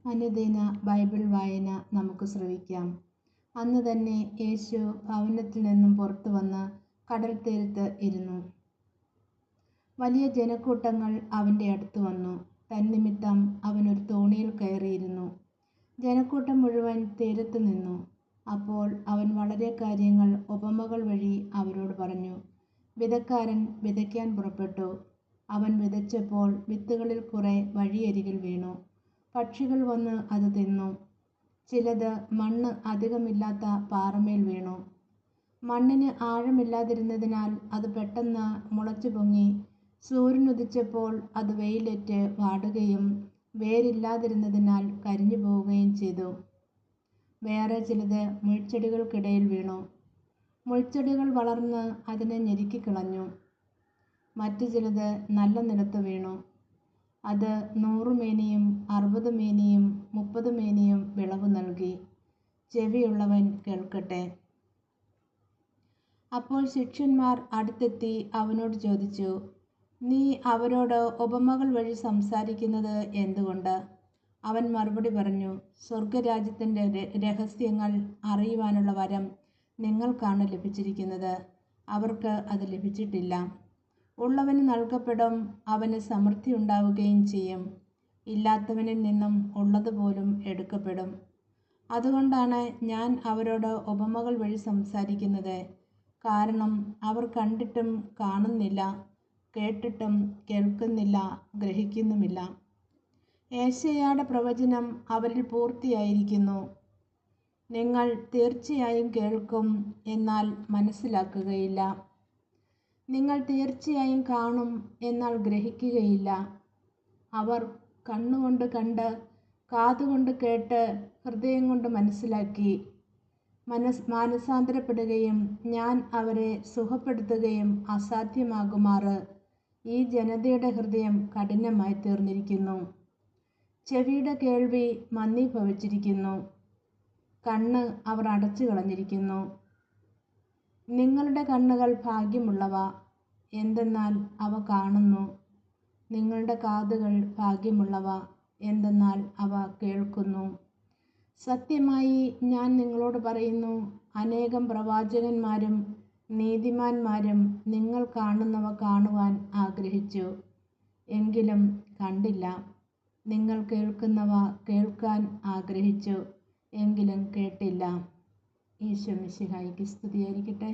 അനുദിന ബൈബിൾ വായന നമുക്ക് ശ്രവിക്കാം. അന്ന് തന്നെ യേശു ഭവനത്തിൽ നിന്നും പുറത്തു വന്ന് കടൽ തീരത്ത് ഇരുന്നു. വലിയ ജനക്കൂട്ടങ്ങൾ അവൻ്റെ അടുത്ത് വന്നു. തന്നിമിത്തം അവനൊരു തോണിയിൽ കയറിയിരുന്നു. ജനക്കൂട്ടം മുഴുവൻ തീരത്ത് നിന്നു. അപ്പോൾ അവൻ വളരെ കാര്യങ്ങൾ ഉപമകൾ വഴി അവരോട് പറഞ്ഞു. വിതക്കാരൻ വിതയ്ക്കാൻ പുറപ്പെട്ടു. അവൻ വിതച്ചപ്പോൾ വിത്തുകളിൽ കുറെ വഴിയരികിൽ വീണു. പക്ഷികൾ വന്ന് അത് തിന്നു. ചിലത് മണ്ണ് അധികമില്ലാത്ത പാറമേൽ വീണു. മണ്ണിന് ആഴമില്ലാതിരുന്നതിനാൽ അത് പെട്ടെന്ന് മുളച്ചു പൊങ്ങി. സൂര്യനുദിച്ചപ്പോൾ അത് വെയിലേറ്റ് വാടുകയും വേരില്ലാതിരുന്നതിനാൽ കരിഞ്ഞു പോവുകയും ചെയ്തു. വേറെ ചിലത് മുൾച്ചെടികൾക്കിടയിൽ വീണു. മുൾച്ചെടികൾ വളർന്ന് അതിനെ ഞെരുക്കിക്കളഞ്ഞു. മറ്റു ചിലത് നല്ല നിലത്ത് വീണു. അത് 100 മേനിയും 60 മേനിയും 30 മേനിയും വിളവ് നൽകി. ചെവിയുള്ളവൻ കേൾക്കട്ടെ. അപ്പോൾ ശിഷ്യന്മാർ അടുത്തെത്തി അവനോട് ചോദിച്ചു, നീ അവരോട് ഉപമകൾ വഴി സംസാരിക്കുന്നത് എന്തുകൊണ്ട്? അവൻ മറുപടി പറഞ്ഞു, സ്വർഗരാജ്യത്തിൻ്റെ രഹസ്യങ്ങൾ അറിയുവാനുള്ള വരം നിങ്ങൾക്കാണ് ലഭിച്ചിരിക്കുന്നത്. അവർക്ക് അത് ലഭിച്ചിട്ടില്ല. ഉള്ളവന് നൽകപ്പെടും, അവന് സമൃദ്ധി ഉണ്ടാവുകയും ചെയ്യും. ഇല്ലാത്തവനിൽ നിന്നും ഉള്ളതുപോലും എടുക്കപ്പെടും. അതുകൊണ്ടാണ് ഞാൻ അവരോട് ഉപമകൾ വഴി സംസാരിക്കുന്നത്. കാരണം അവർ കണ്ടിട്ടും കാണുന്നില്ല, കേട്ടിട്ടും കേൾക്കുന്നില്ല, ഗ്രഹിക്കുന്നുമില്ല. ഏശയ്യായുടെ പ്രവചനം അവരിൽ പൂർത്തിയായിരിക്കുന്നു. നിങ്ങൾ തീർച്ചയായും കേൾക്കും, എന്നാൽ മനസ്സിലാക്കുകയില്ല. നിങ്ങൾ തീർച്ചയായും കാണും, എന്നാൽ ഗ്രഹിക്കുകയില്ല. അവർ കണ്ണുകൊണ്ട് കണ്ട്, കാതുകൊണ്ട് കേട്ട്, ഹൃദയം കൊണ്ട് മനസ്സിലാക്കി മാനസാന്തരപ്പെടുകയും ഞാൻ അവരെ സുഖപ്പെടുത്തുകയും അസാധ്യമാകുമാറ് ഈ ജനതയുടെ ഹൃദയം കഠിനമായി തീർന്നിരിക്കുന്നു. ചെവിയുടെ കേൾവി മന്ദീഭവിച്ചിരിക്കുന്നു. കണ്ണ് അവർ അടച്ചു കളഞ്ഞിരിക്കുന്നു. നിങ്ങളുടെ കണ്ണുകൾ ഭാഗ്യമുള്ളവ, എന്തെന്നാൽ അവ കാണുന്നു. നിങ്ങളുടെ കാതുകൾ ഭാഗ്യമുള്ളവ, എന്തെന്നാൽ അവ കേൾക്കുന്നു. സത്യമായി ഞാൻ നിങ്ങളോട് പറയുന്നു, അനേകം പ്രവാചകന്മാരും നീതിമാന്മാരും നിങ്ങൾ കാണുന്നവ കാണുവാൻ ആഗ്രഹിച്ചു, എങ്കിലും കണ്ടില്ല. നിങ്ങൾ കേൾക്കുന്നവ കേൾക്കാൻ ആഗ്രഹിച്ചു, എങ്കിലും കേട്ടില്ല. ഈശോ മിശിഹായ്ക്ക് സ്തുതിയായിരിക്കട്ടെ.